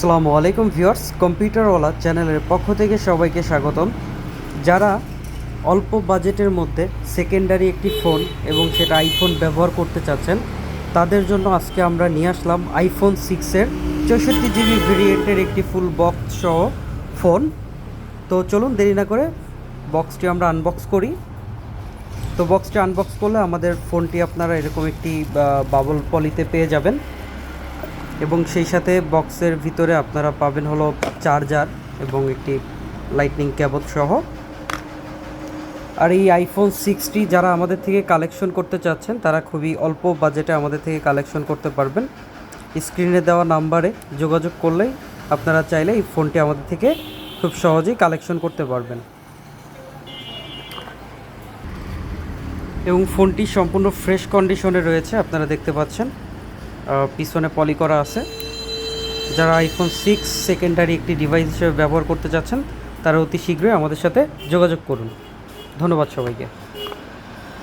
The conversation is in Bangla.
আসসালামু আলাইকুম ভিউয়ার্স, কম্পিউটারওয়ালা চ্যানেলের পক্ষ থেকে সবাইকে স্বাগতম। যারা অল্প বাজেটের মধ্যে সেকেন্ডারি একটি ফোন এবং সেটা আইফোন ব্যবহার করতে চাচ্ছেন, তাদের জন্য আজকে আমরা নিয়ে আসলাম আইফোন 6-এর 64 জিবি ভেরিয়েন্টের একটি ফুল বক্স সহ ফোন। তো চলুন দেরি না করে বক্সটি আমরা আনবক্স করি। তো বক্সটি আনবক্স করলে আমাদের ফোনটি আপনারা এরকম একটি বাবল পলিতে পেয়ে যাবেন এবং সেই সাথে বক্সের ভিতরে আপনারা পাবেন হলো চার্জার এবং একটি লাইটনিং কেবল সহ। আর এই আইফোন 6টি যারা আমাদের থেকে কালেকশন করতে চাচ্ছেন তারা খুবই অল্প বাজেটে আমাদের থেকে কালেকশন করতে পারবেন। স্ক্রিনে দেওয়া নাম্বারে যোগাযোগ করলেই আপনারা চাইলে এই ফোনটি আমাদের থেকে খুব সহজেই কালেকশন করতে পারবেন এবং ফোনটি সম্পূর্ণ ফ্রেশ কন্ডিশনে রয়েছে, আপনারা দেখতে পাচ্ছেন পিছনে পলি করা আছে। যারা আইফোন 6 সেকেন্ডারি একটি ডিভাইস হিসেবে ব্যবহার করতে চাচ্ছেন তারা অতি শীঘ্রই আমাদের সাথে যোগাযোগ করুন। ধন্যবাদ সবাইকে।